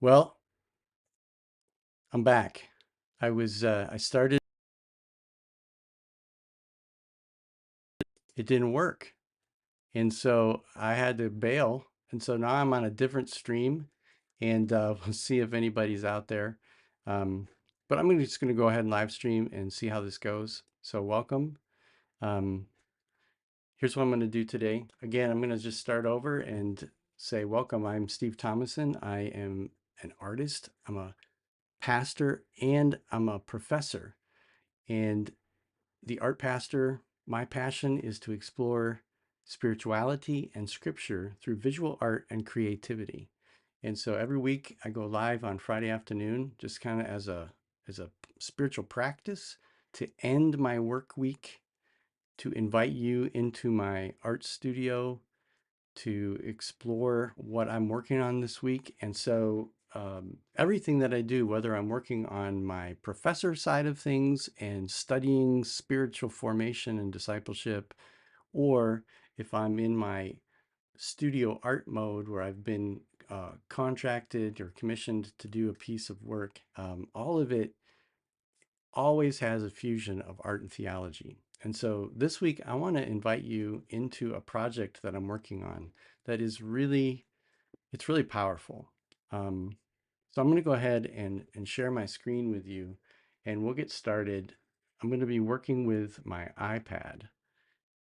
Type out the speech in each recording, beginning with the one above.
Well, I'm back. I started, it didn't work. And so I had to bail. And so now I'm on a different stream and we'll see if anybody's out there. Um, but just going to go ahead and live stream and see how this goes. So welcome. Um, Here's what I'm going to do today. Again, I'm going to just start over and say, welcome. I'm Steve Thomason. I am an artist. I'm a pastor and I'm a professor. And the art pastor, my passion is to explore spirituality and scripture through visual art and creativity. And so every week I go live on Friday afternoon, just kind of as a spiritual practice to end my work week, to invite you into my art studio to explore what I'm working on this week. And so everything that I do, whether I'm working on my professor side of things and studying spiritual formation and discipleship, or if I'm in my studio art mode where I've been contracted or commissioned to do a piece of work, all of it always has a fusion of art and theology. And so this week, I want to invite you into a project that I'm working on that is it's really powerful. Um, so I'm going to go ahead and share my screen with you and we'll get started. I'm going to be working with my iPad.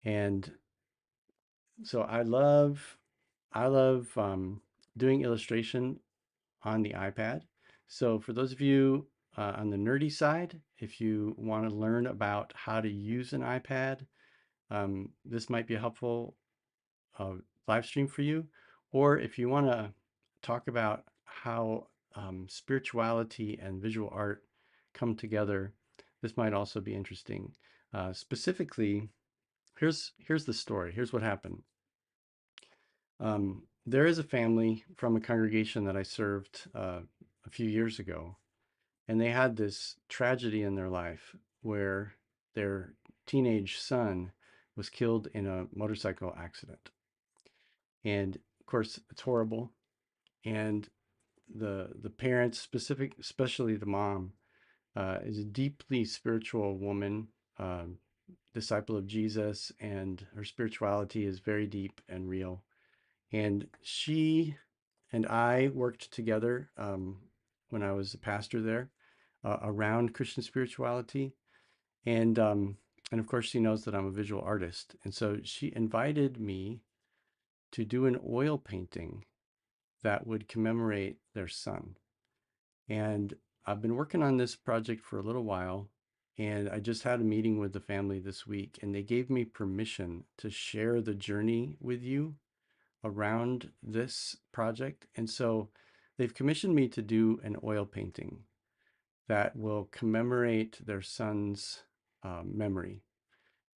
And so I love doing illustration on the iPad. So for those of you on the nerdy side, if you want to learn about how to use an iPad, this might be a helpful uh, live stream for you. Or if you want to talk about how spirituality and visual art come together, this might also be interesting. Specifically, here's the story. Here's what happened. There is a family from a congregation that I served a few years ago, and they had this tragedy in their life where their teenage son was killed in a motorcycle accident. And of course, it's horrible. And the parents, especially the mom, is a deeply spiritual woman, disciple of Jesus, and her spirituality is very deep and real. And she and I worked together when I was a pastor there around Christian spirituality. And and of course, she knows that I'm a visual artist. And so she invited me to do an oil painting that would commemorate their son. And I've been working on this project for a little while. And I just had a meeting with the family this week, and they gave me permission to share the journey with you around this project. And so they've commissioned me to do an oil painting that will commemorate their son's memory.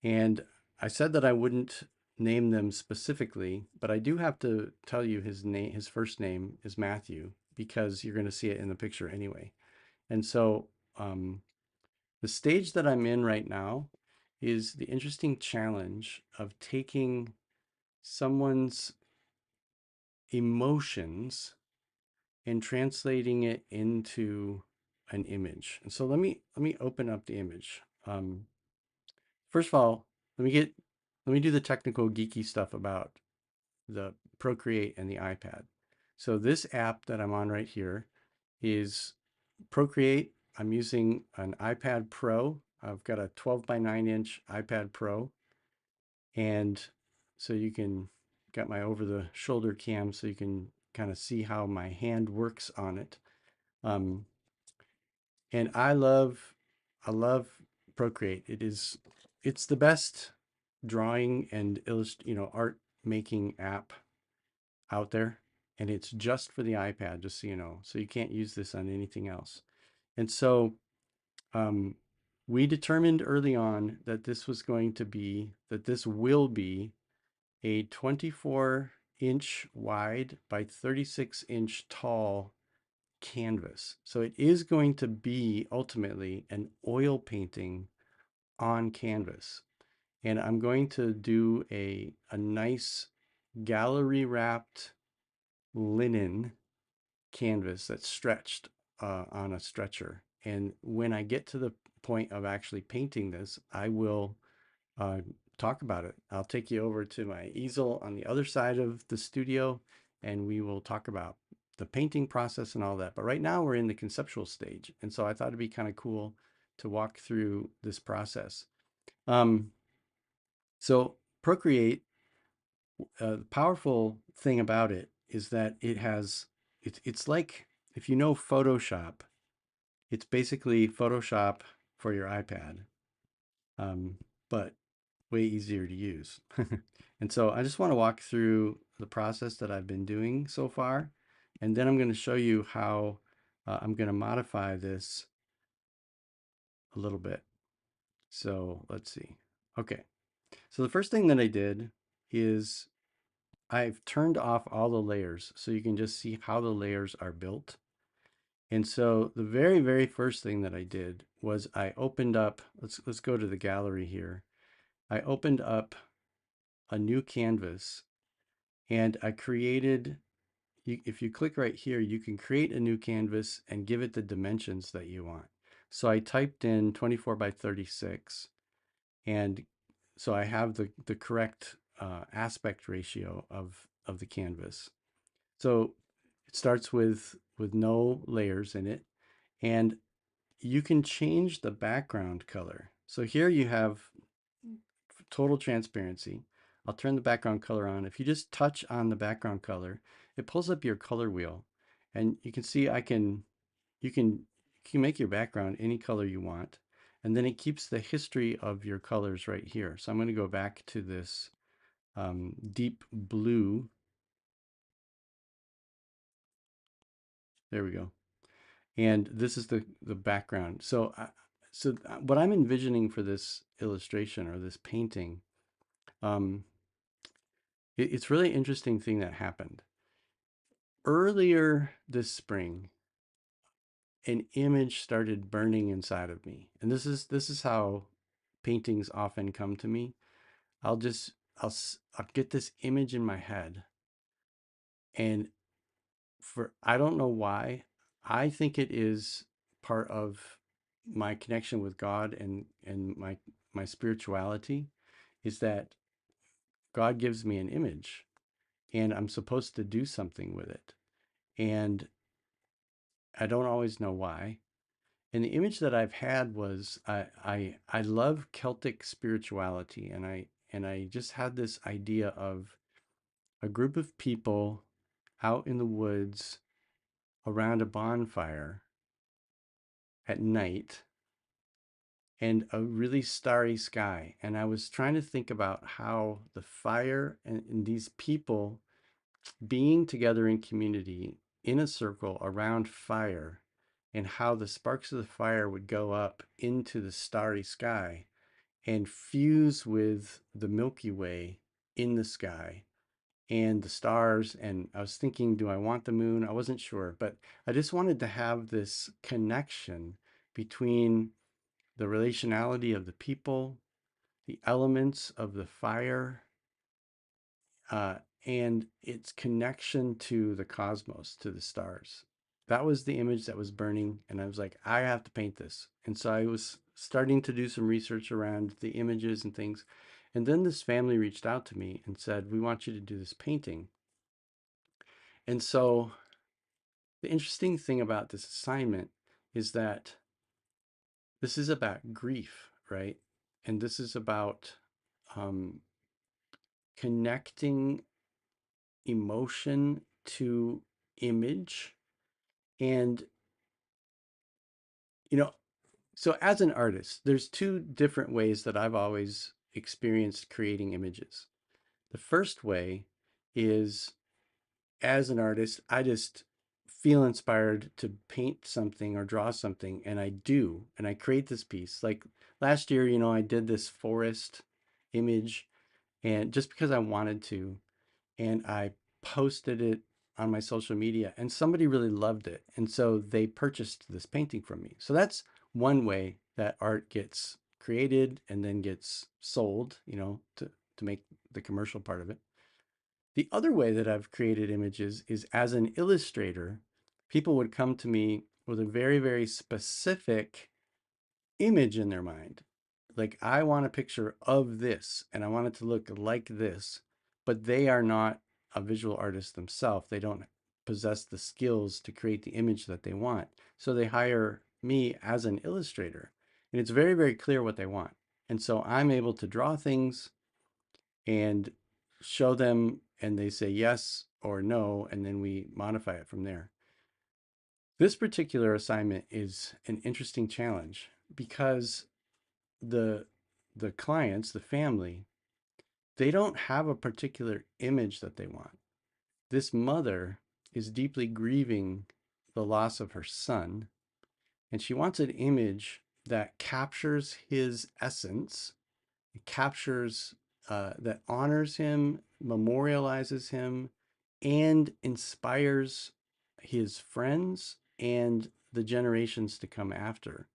And I said that I wouldn't name them specifically, but I do have to tell you his name, his first name is Matthew, because you're going to see it in the picture anyway. And so the stage that I'm in right now is the interesting challenge of taking someone's emotions and translating it into an image. And so let me open up the image. First of all, let me do the technical geeky stuff about the Procreate and the iPad. So this app that I'm on right here is Procreate. I'm using an iPad Pro. I've got a 12 by 9-inch iPad Pro, and so you can got my over the shoulder cam so you can kind of see how my hand works on it. Um, and I love Procreate. It's the best drawing and art making app out there. And it's just for the iPad, just so you know. So you can't use this on anything else. And so um, we determined early on that this will be a 24-inch wide by 36-inch tall canvas. So it is going to be ultimately an oil painting on canvas. And I'm going to do a nice gallery wrapped linen canvas that's stretched on a stretcher. And when I get to the point of actually painting this, I will uh, talk about it. I'll take you over to my easel on the other side of the studio, and we will talk about the painting process and all that. But right now we're in the conceptual stage. And so I thought it'd be kind of cool to walk through this process. Um, so Procreate, the powerful thing about it is that it's like, if you know Photoshop, it's basically Photoshop for your iPad, um, but way easier to use. And so I just want to walk through the process that I've been doing so far, and then I'm going to show you how I'm going to modify this a little bit. So let's see. Okay, so the first thing that I did is I've turned off all the layers so you can just see how the layers are built. And so the very, very first thing that I did was I opened up, let's go to the gallery here. I opened up a new canvas and I created, if you click right here, you can create a new canvas and give it the dimensions that you want. So I typed in 24 by 36, and so I have the correct aspect ratio of the canvas. So it starts with no layers in it, and you can change the background color. So here you have total transparency. I'll turn the background color on. If you just touch on the background color, it pulls up your color wheel, and you can see you can you can make your background any color you want, and then it keeps the history of your colors right here. So I'm going to go back to this deep blue. There we go. And this is the background. So what I'm envisioning for this illustration or this painting, um, it's really interesting thing that happened earlier this spring. An image started burning inside of me, and this is how paintings often come to me. I'll just I'll get this image in my head, and for I don't know why, I think it is part of my connection with God and my spirituality, is that God gives me an image and I'm supposed to do something with it. And I don't always know why. And the image that I've had was I love Celtic spirituality, and I just had this idea of a group of people out in the woods around a bonfire at night and a really starry sky. And I was trying to think about how the fire and these people being together in community in a circle around fire, and how the sparks of the fire would go up into the starry sky and fuse with the Milky Way in the sky and the stars. And I was thinking, do I want the moon? I wasn't sure, but I just wanted to have this connection between the relationality of the people, the elements of the fire, uh, and its connection to the cosmos, to the stars. That was the image that was burning, and I was like, I have to paint this. And so I was starting to do some research around the images and things. And then this family reached out to me and said, we want you to do this painting. And so the interesting thing about this assignment is that this is about grief, right? And this is about um, connecting emotion to image. And, you know, so as an artist, there's two different ways that I've always experienced creating images. The first way is, as an artist, I just feel inspired to paint something or draw something, and I do, and I create this piece. Like last year, I did this forest image, and just because I wanted to, and I posted it on my social media, and somebody really loved it. And so they purchased this painting from me. So that's one way that art gets created and then gets sold, to make the commercial part of it. The other way that I've created images is as an illustrator. people would come to me with a very, very specific image in their mind. Like, I want a picture of this and I want it to look like this, but they are not a visual artist themselves. They don't possess the skills to create the image that they want. So they hire me as an illustrator. And it's very, very clear what they want. And so I'm able to draw things and show them, and they say yes or no, and then we modify it from there. This particular assignment is an interesting challenge because the the clients, the family, they don't have a particular image that they want. This mother is deeply grieving the loss of her son, and she wants an image that captures his essence, captures that honors him, memorializes him, and inspires his friends and the generations to come after.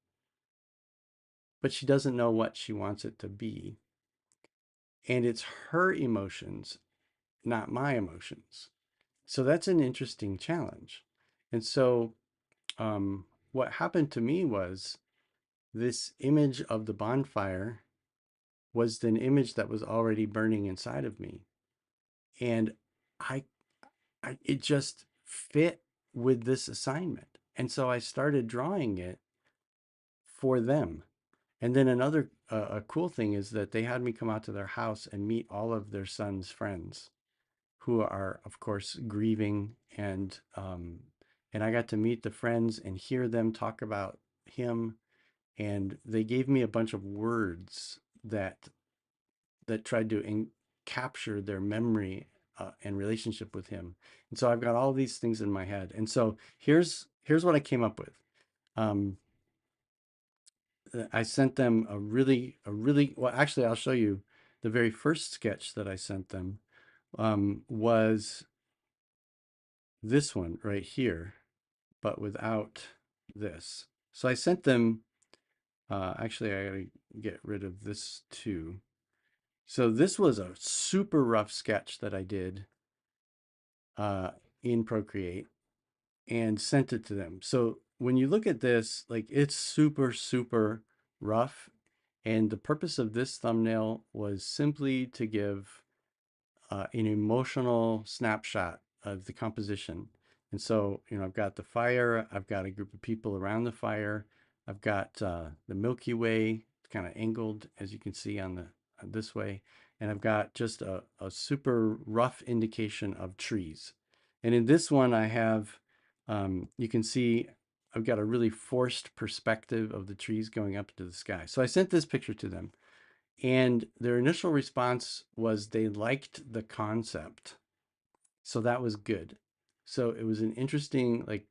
But she doesn't know what she wants it to be. And it's her emotions, not my emotions. So that's an interesting challenge. And so what happened to me was this image of the bonfire was an image that was already burning inside of me. And I, it just fit with this assignment. And so I started drawing it for them. And then another a cool thing is that they had me come out to their house and meet all of their son's friends who are, of course, grieving, and I got to meet the friends and hear them talk about him, and they gave me a bunch of words that tried to capture their memory and relationship with him. And so I've got all these things in my head. And so here's what I came up with. Um, I sent them a really well. Actually, I'll show you the very first sketch that I sent them was this one right here, but without this. So I sent them, actually, I gotta get rid of this too. So this was a super rough sketch that I did uh, in Procreate and sent it to them. So when you look at this, like it's super, super rough. And the purpose of this thumbnail was simply to give an emotional snapshot of the composition. And so, I've got the fire, I've got a group of people around the fire, I've got the Milky Way kind of angled, as you can see on the this way, and I've got just a super rough indication of trees. And in this one, I have, you can see I've got a really forced perspective of the trees going up into the sky. So I sent this picture to them. And their initial response was they liked the concept. So that was good. So it was an interesting, like,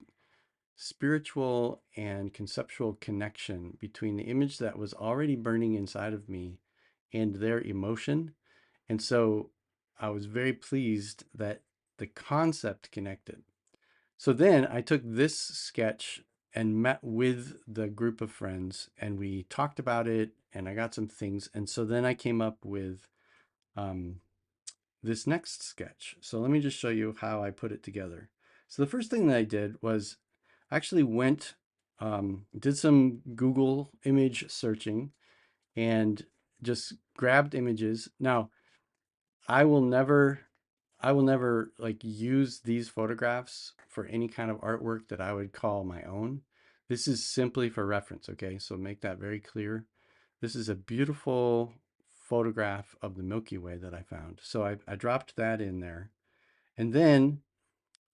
spiritual and conceptual connection between the image that was already burning inside of me and their emotion. And so I was very pleased that the concept connected. So then I took this sketch and met with the group of friends and we talked about it and I got some things. And so then I came up with um, this next sketch. So let me just show you how I put it together. So the first thing that I did was I actually went, did some Google image searching and just grabbed images. Now, I will never I will never like use these photographs for any kind of artwork that I would call my own. This is simply for reference, okay? So make that very clear. This is a beautiful photograph of the Milky Way that I found. So I dropped that in there. And then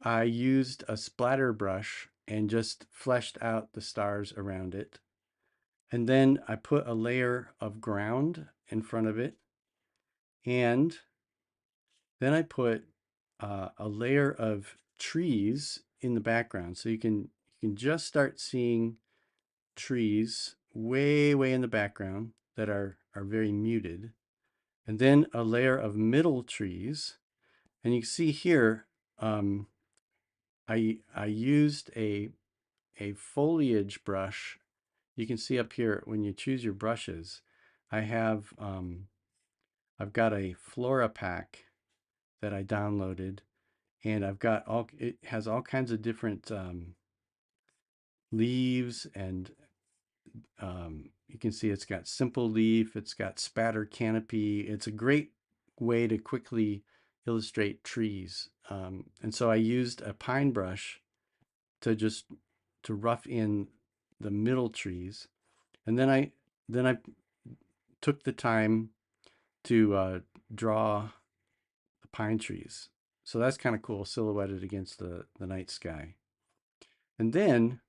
I used a splatter brush and just fleshed out the stars around it. And then I put a layer of ground in front of it. And then I put a layer of trees in the background. So you can just start seeing trees way, way in the background that are very muted. And then a layer of middle trees. And you can see here, I used a foliage brush. You can see up here when you choose your brushes, I have I've got a Flora pack that I downloaded, and it has all kinds of different leaves, and you can see it's got simple leaf, it's got spatter canopy. It's a great way to quickly illustrate trees. And so I used a pine brush to just to rough in the middle trees, and then I took the time to draw the pine trees. So that's kind of cool, silhouetted against the night sky. And then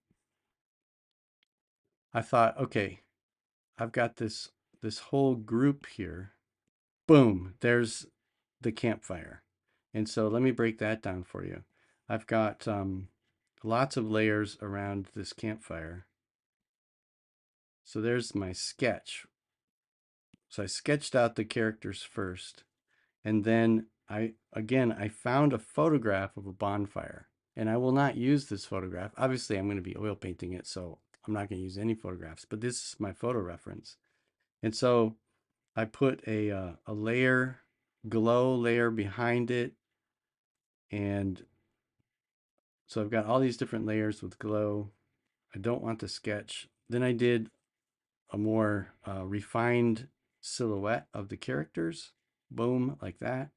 I thought, okay, I've got this whole group here. Boom, there's the campfire. And so let me break that down for you. I've got lots of layers around this campfire. So there's my sketch. So I sketched out the characters first, and then I found a photograph of a bonfire. And I will not use this photograph. Obviously, I'm going to be oil painting it, so I'm not going to use any photographs, but this is my photo reference. And so I put a layer, glow layer behind it, and so I've got all these different layers with glow. I don't want the sketch. Then I did a more refined silhouette of the characters. Boom, like that.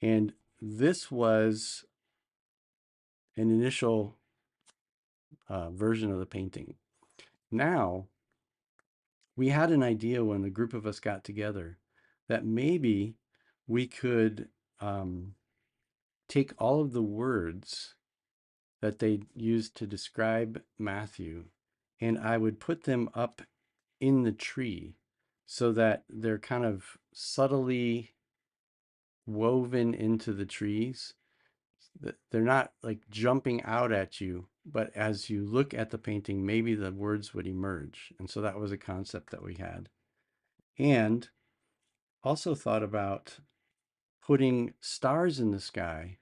And this was an initial version of the painting. Now, we had an idea when the group of us got together that maybe we could take all of the words that they used to describe Matthew, and I would put them up in the tree so that they're kind of subtly woven into the trees. They're not like jumping out at you, but as you look at the painting, maybe the words would emerge. And so that was a concept that we had. And also thought about putting stars in the sky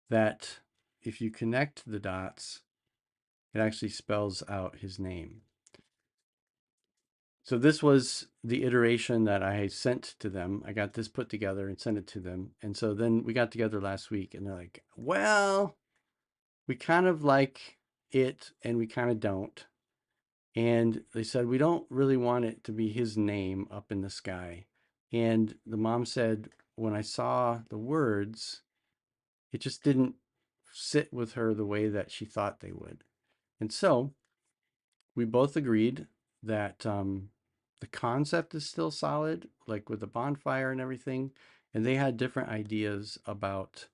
that if you connect the dots, it actually spells out his name. So this was the iteration that I sent to them. I got this put together and sent it to them. And so then we got together last week, and they're like, well, we kind of like it and we kind of don't. And they said, we don't really want it to be his name up in the sky. And the mom said, when I saw the words, it just didn't sit with her the way that she thought they would. And so we both agreed that the concept is still solid, like with the bonfire and everything. And they had different ideas about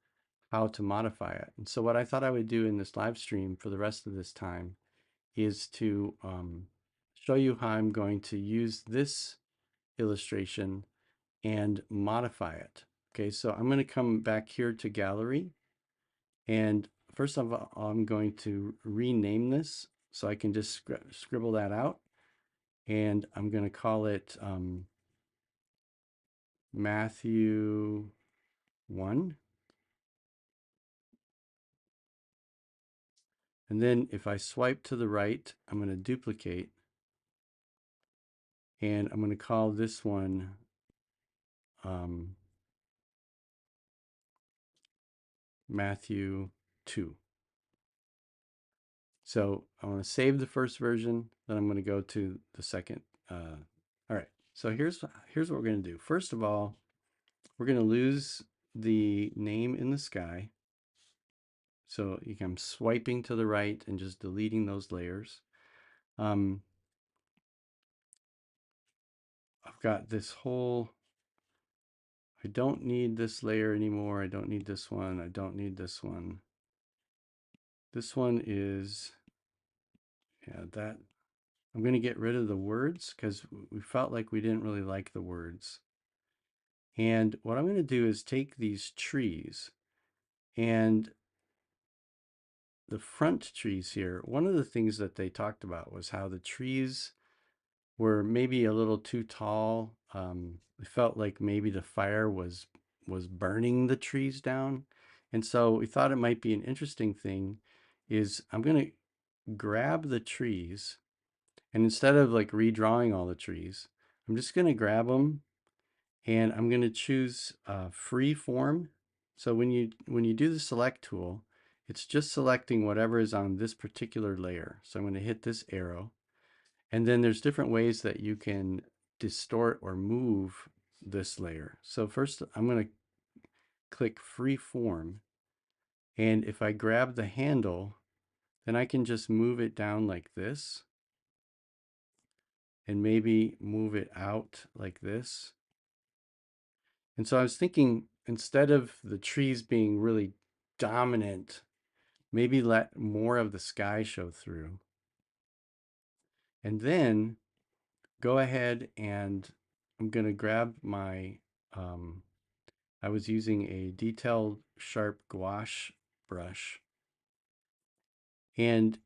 how to modify it. And so what I thought I would do in this live stream for the rest of this time is to show you how I'm going to use this illustration and modify it. Okay, so I'm going to come back here to gallery, and first of all, I'm going to rename this so I can just scribble that out, and I'm going to call it Matthew 1. And then if I swipe to the right, I'm going to duplicate, and I'm going to call this one um, Matthew 2. So I want to save the first version, then I'm going to go to the second. All right, so here's what we're going to do. First of all, we're going to lose the name in the sky. So I'm swiping to the right and just deleting those layers. I've got this whole, I don't need this layer anymore. I don't need this one. I don't need this one. This one is, yeah, that. I'm going to get rid of the words because we felt like we didn't really like the words. And what I'm going to do is take these trees, and the front trees here. One of the things that they talked about was how the trees were maybe a little too tall. It felt like maybe the fire was burning the trees down. And so we thought it might be an interesting thing is I'm going to grab the trees, and instead of like redrawing all the trees, I'm just going to grab them And I'm going to choose free form. So when you do the select tool, it's just selecting whatever is on this particular layer. So I'm going to hit this arrow, and then there's different ways that you can distort or move this layer. So first I'm going to click free form, and if I grab the handle, then I can just move it down like this, and maybe move it out like this. And so I was thinking, instead of the trees being really dominant, maybe let more of the sky show through. And then go ahead and I'm going to grab my, I was using a detailed sharp gouache brush. And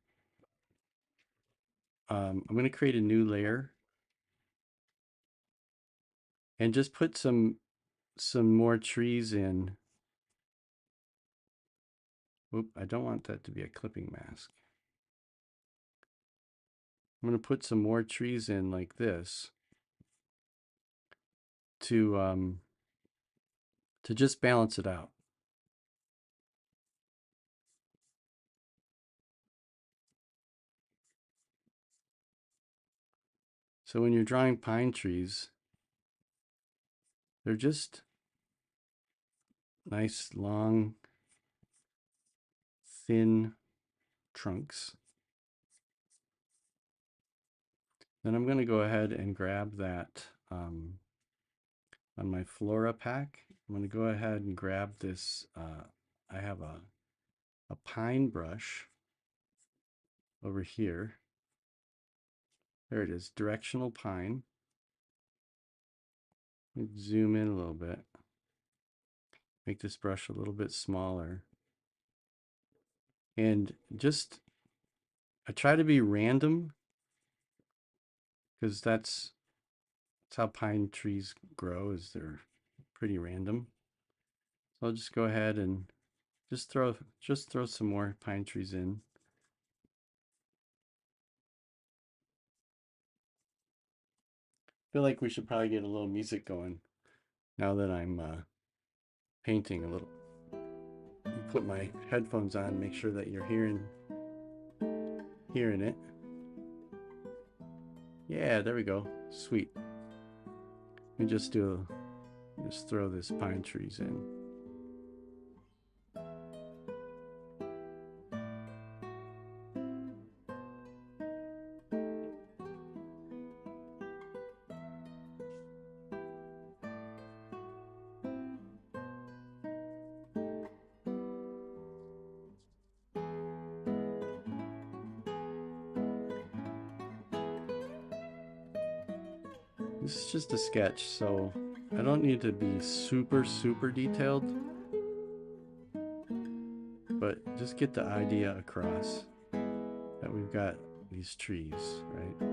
I'm going to create a new layer and just put some more trees in. Oop, I don't want that to be a clipping mask. I'm going to put some more trees in like this to just balance it out. So when you're drawing pine trees, they're just nice, long, thin trunks. Then I'm going to go ahead and grab that on my Flora pack. I'm going to go ahead and grab this. I have a pine brush over here. There it is, directional pine. Let me zoom in a little bit. Make this brush a little bit smaller. And just, I try to be random because that's how pine trees grow, is they're pretty random. So I'll just go ahead and just throw some more pine trees in. I feel like we should probably get a little music going now that I'm painting a little. Put my headphones on, make sure that you're hearing it. Yeah, there we go. Sweet. We just throw this pine trees in. This is just a sketch, so I don't need to be super detailed, but just get the idea across that we've got these trees, right?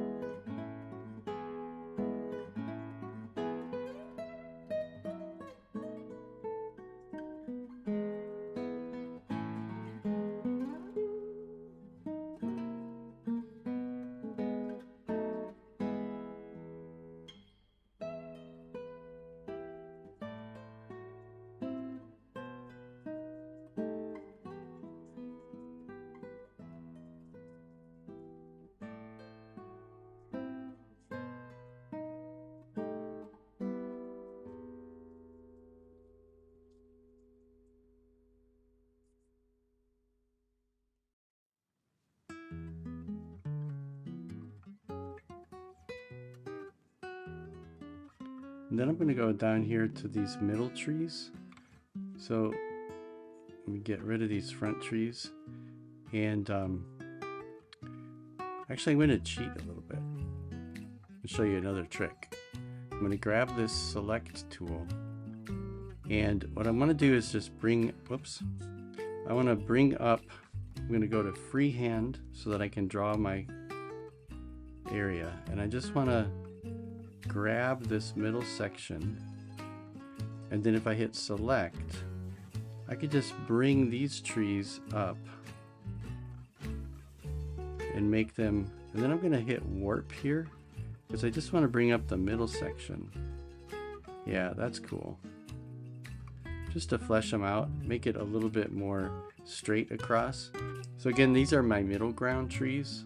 And then I'm going to go down here to these middle trees. So we get rid of these front trees, and actually I'm going to cheat a little bit and show you another trick. I'm going to grab this select tool, and what I'm going to do is just I want to bring up, I'm going to go to freehand so that I can draw my area, and I just want to grab this middle section, and then if I hit select, I could just bring these trees up and make them, and then I'm going to hit warp here because I just want to bring up the middle section. Yeah, that's cool. Just to flesh them out, make it a little bit more straight across. So again, these are my middle ground trees.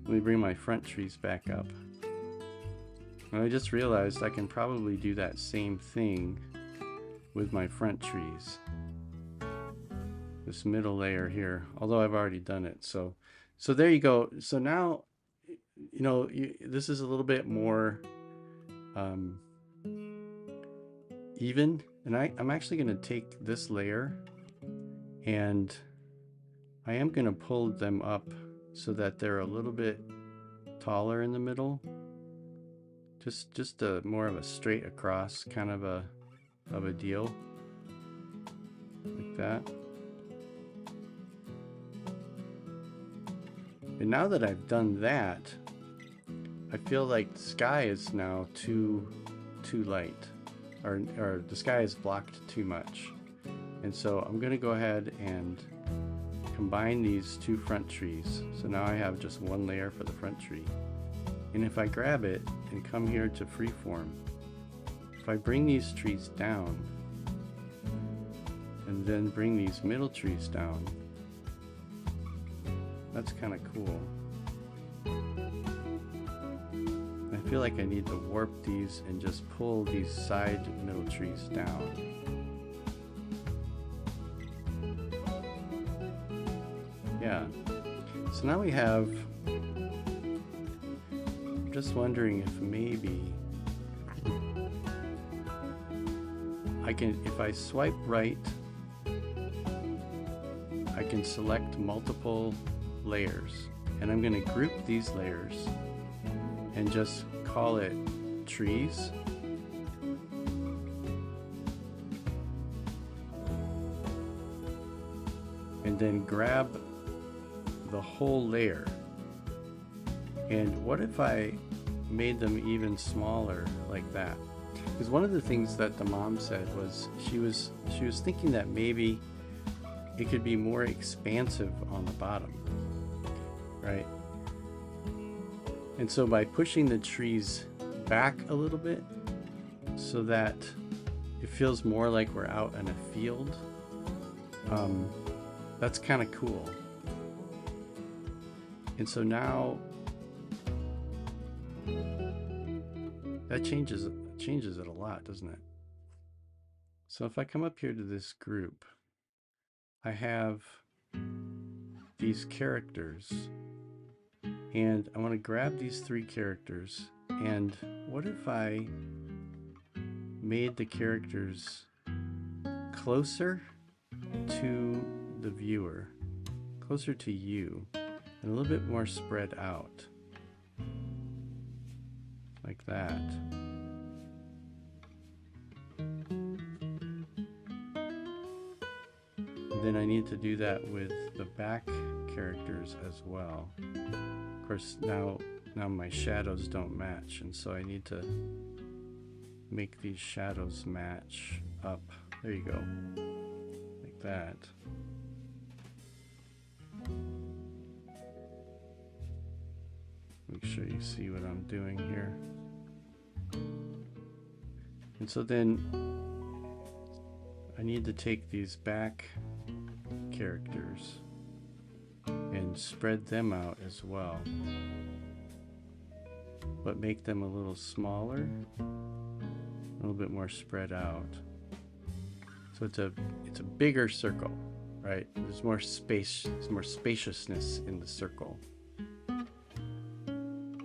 Let me bring my front trees back up. And I just realized I can probably do that same thing with my front trees. This middle layer here, although I've already done it. So there you go. So now, this is a little bit more even. And I'm actually going to take this layer and I am going to pull them up so that they're a little bit taller in the middle. Just a more of a straight across kind of a deal, like that. And now that I've done that, I feel like the sky is now too light, or the sky is blocked too much. And so I'm going to go ahead and combine these two front trees. So now I have just one layer for the front tree. And if I grab it and come here to freeform, if I bring these trees down and then bring these middle trees down, that's kind of cool. I feel like I need to warp these and just pull these side middle trees down. Yeah. So now we have, I'm just wondering if maybe I can, if I swipe right, I can select multiple layers, and I'm going to group these layers and just call it trees. And then grab the whole layer. And what if I made them even smaller like that? Because one of the things that the mom said was she was thinking that maybe it could be more expansive on the bottom, right? And so by pushing the trees back a little bit so that it feels more like we're out in a field, that's kind of cool. And so now that changes it a lot, doesn't it? So if I come up here to this group, I have these characters, and I want to grab these three characters. And what if I made the characters closer to the viewer, closer to you, and a little bit more spread out, like that. And then I need to do that with the back characters as well. Of course, now my shadows don't match, and so I need to make these shadows match up. There you go, like that. Make sure you see what I'm doing here. And so then I need to take these back characters and spread them out as well, but make them a little smaller, a little bit more spread out. So it's a bigger circle, right? There's more space, there's more spaciousness in the circle.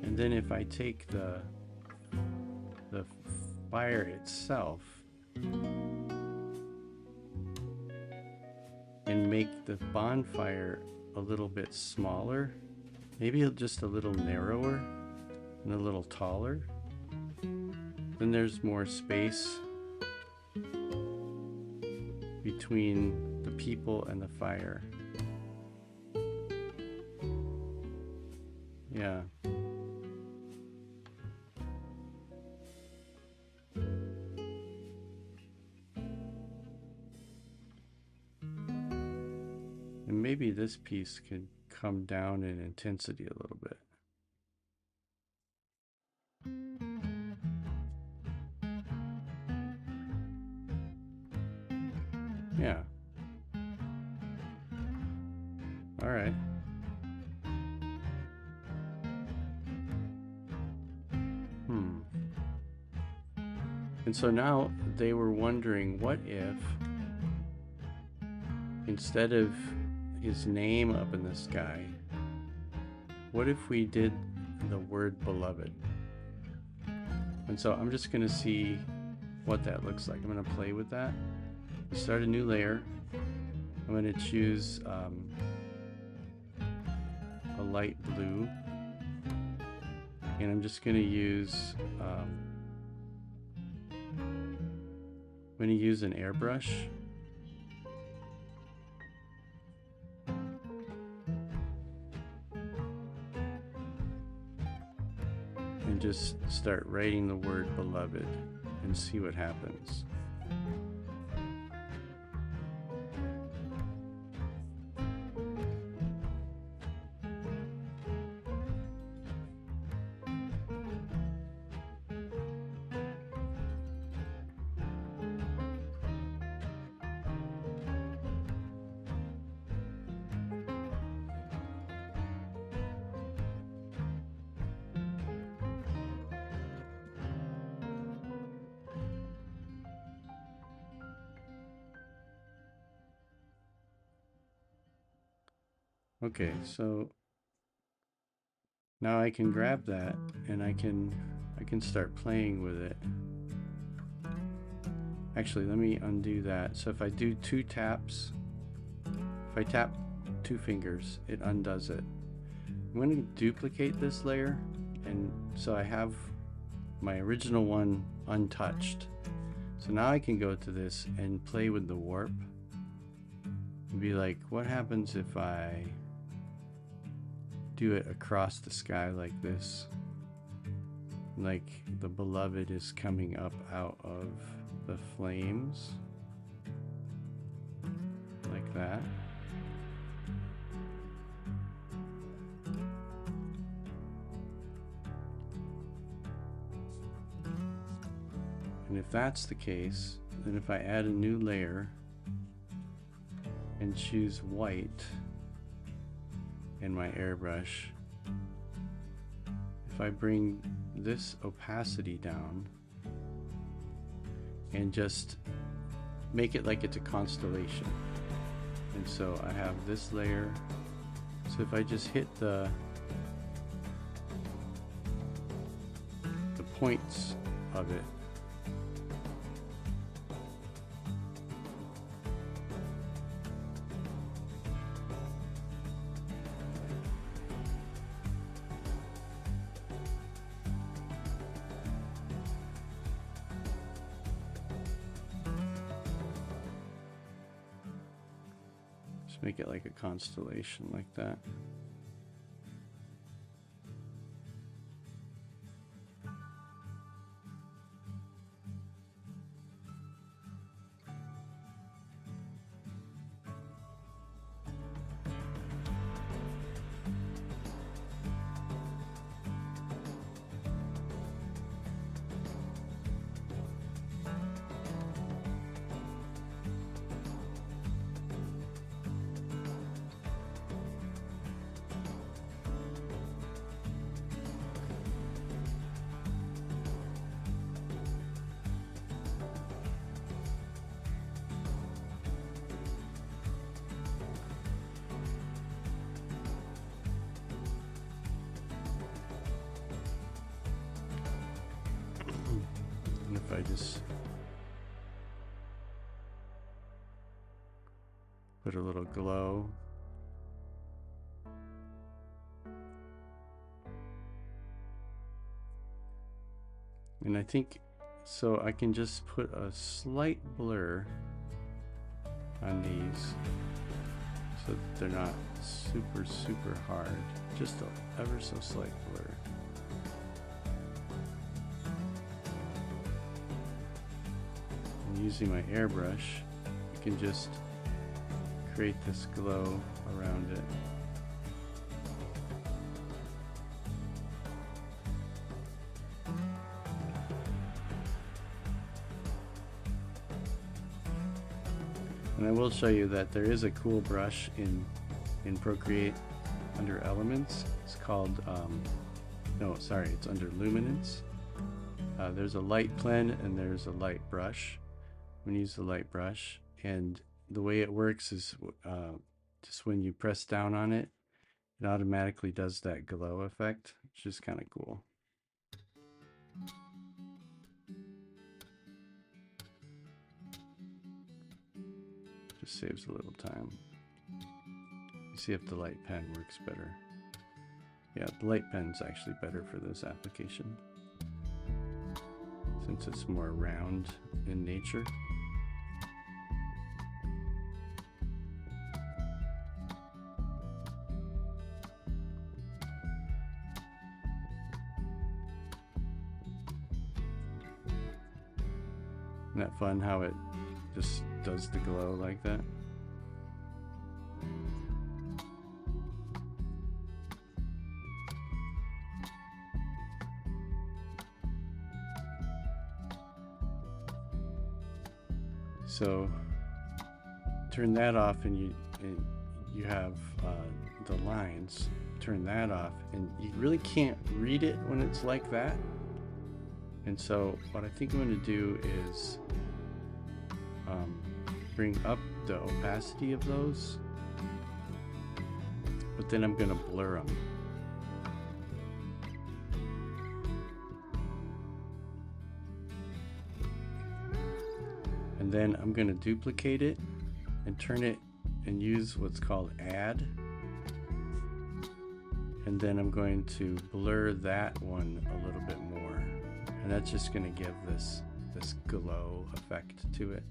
And then if I take the fire itself and make the bonfire a little bit smaller, maybe just a little narrower and a little taller, then there's more space between the people and the fire. Yeah. And maybe this piece could come down in intensity a little bit. Yeah. All right. And so now they were wondering, what if instead of his name up in the sky, what if we did the word beloved? And so I'm just going to see what that looks like. I'm going to play with that. Start a new layer. I'm going to choose a light blue. And I'm just going to use I'm going to use an airbrush. And just start writing the word beloved and see what happens. Okay, so now I can grab that and I can start playing with it. Actually, let me undo that. So if I do 2 taps, if I tap 2 fingers, it undoes it. I'm going to duplicate this layer, and so I have my original one untouched. So now I can go to this and play with the warp and be like, what happens if I do it across the sky like this? Like the beloved is coming up out of the flames, like that. And if that's the case, then if I add a new layer and choose white in my airbrush, if I bring this opacity down and just make it like it's a constellation, and so I have this layer, so if I just hit the points of it, make it like a constellation like that. If I just put a little glow, and I think so I can just put a slight blur on these so that they're not super hard, just an ever so slight blur. Using my airbrush, you can just create this glow around it. And I will show you that there is a cool brush in Procreate under Elements. It's called, no, sorry, it's under Luminance. There's a light pen and there's a light brush. I'm going to use the light brush, and the way it works is just when you press down on it, it automatically does that glow effect, which is kind of cool. Just saves a little time. You see if the light pen works better. Yeah, the light pen's actually better for this application, since it's more round in nature. Isn't that fun how it just does the glow like that? So turn that off, and you have the lines. Turn that off, and you really can't read it when it's like that. And so what I think I'm going to do is bring up the opacity of those, but then I'm going to blur them. And then I'm going to duplicate it and turn it and use what's called add. And then I'm going to blur that one a little bit more. And that's just going to give this glow effect to it.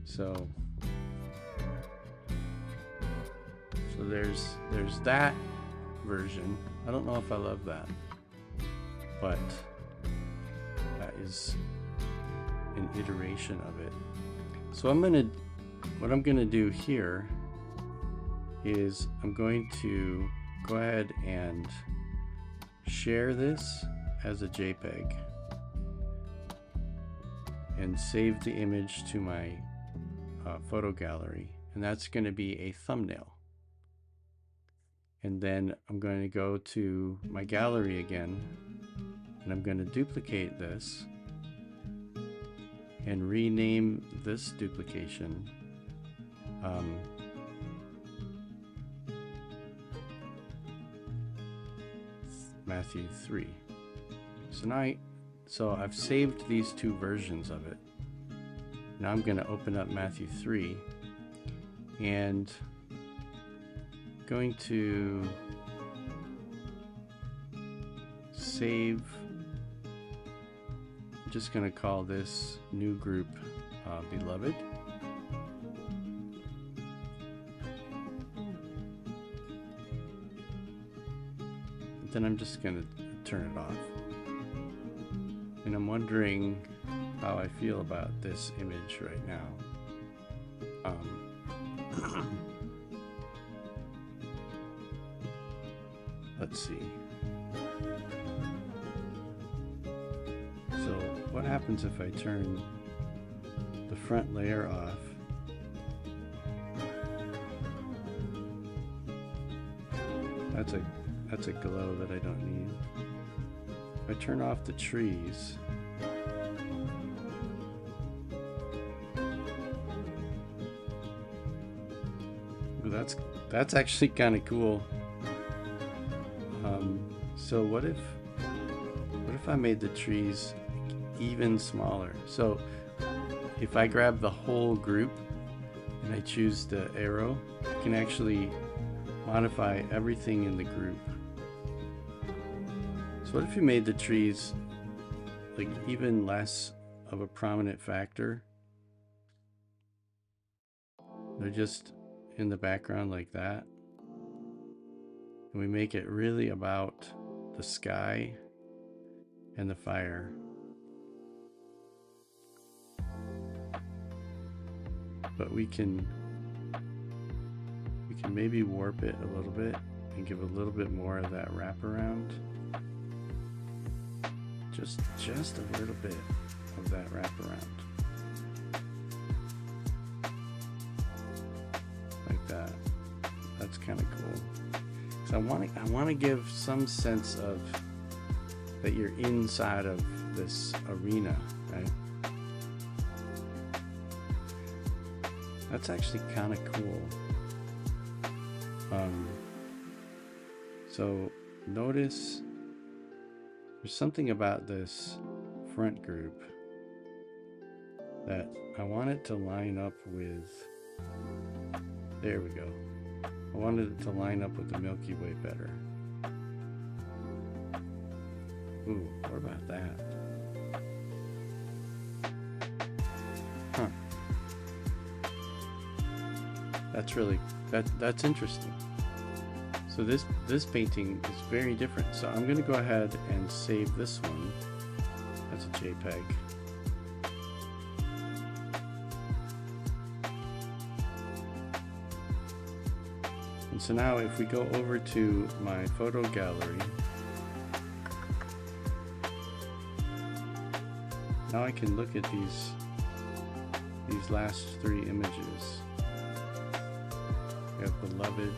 So there's that version. I don't know if I love that, but that is an iteration of it. So what I'm gonna do here is I'm going to go ahead and share this as a JPEG and save the image to my photo gallery, and that's going to be a thumbnail. And then I'm going to go to my gallery again, and I'm going to duplicate this and rename this duplication Matthew 3. So I've saved these two versions of it. Now I'm going to open up Matthew 3 and going to save. I'm just going to call this new group Beloved. And then I'm just going to turn it off. And I'm wondering how I feel about this image right now. Let's see. So what happens if I turn the front layer off? That's a glow that I don't need. If I turn off the trees, that's actually kind of cool. So what if I made the trees even smaller? So if I grab the whole group and I choose the arrow, I can actually modify everything in the group. So what if you made the trees like even less of a prominent factor? They're just in the background like that. And we make it really about the sky and the fire. But we can maybe warp it a little bit and give a little bit more of that wraparound. Just a little bit of that wraparound. looks kind of cool. So I want to give some sense of that you're inside of this arena, right? That's actually kind of cool. So notice there's something about this front group that I want it to line up with. There we go. I wanted it to line up with the Milky Way better. Ooh, what about that? Huh. That's really, that's interesting. So this painting is very different. So I'm going to go ahead and save this one as a JPEG. And so now if we go over to my photo gallery, now I can look at these last three images. We have Beloved,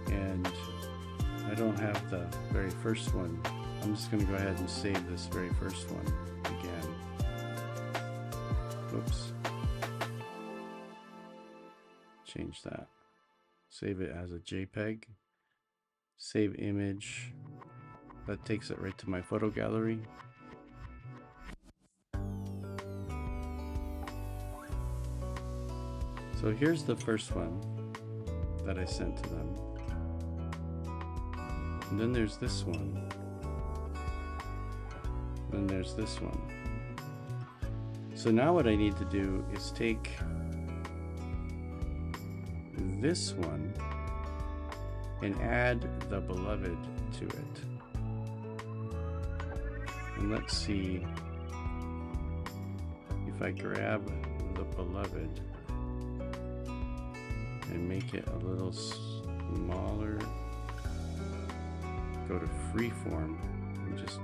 and I don't have the very first one. I'm just going to go ahead and save this very first one again. Oops. Change that. Save it as a JPEG. Save image. That takes it right to my photo gallery. So here's the first one that I sent to them. And then there's this one. Then there's this one. So now what I need to do is take this one and add the Beloved to it. And let's see if I grab the Beloved and make it a little smaller, go to freeform and just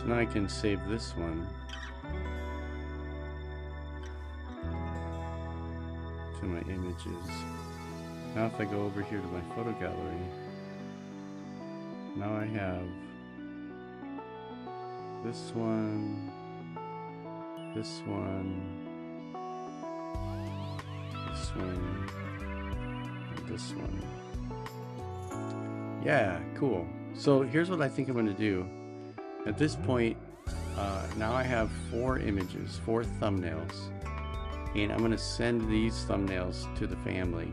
now I can save this one to my images. Now if I go over here to my photo gallery, now I have this one, this one, this one, and this one. Yeah, cool. So here's what I think I'm going to do. At this point, now I have 4 images, 4 thumbnails, and I'm going to send these thumbnails to the family.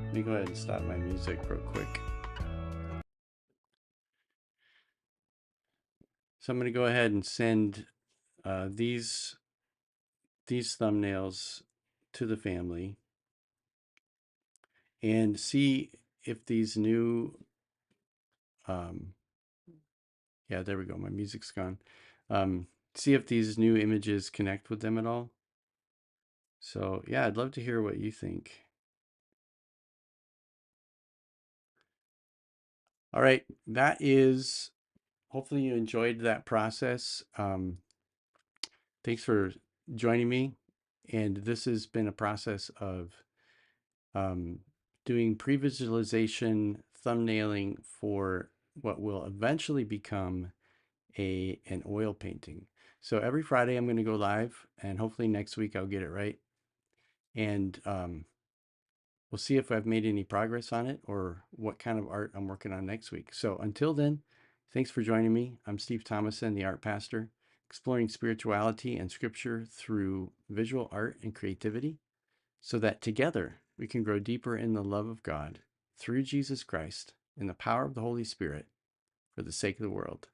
Let me go ahead and stop my music real quick. So I'm going to go ahead and send these thumbnails to the family and see if these new yeah, there we go. My music's gone. See if these new images connect with them at all. So yeah, I'd love to hear what you think. All right, that is, hopefully you enjoyed that process. Thanks for joining me. And this has been a process of doing pre-visualization thumbnailing for what will eventually become an oil painting. So every Friday I'm going to go live, and hopefully next week I'll get it right. And we'll see if I've made any progress on it or what kind of art I'm working on next week. So until then, thanks for joining me. I'm Steve Thomason, the art pastor, exploring spirituality and scripture through visual art and creativity so that together we can grow deeper in the love of God through Jesus Christ in the power of the Holy Spirit. for the sake of the world.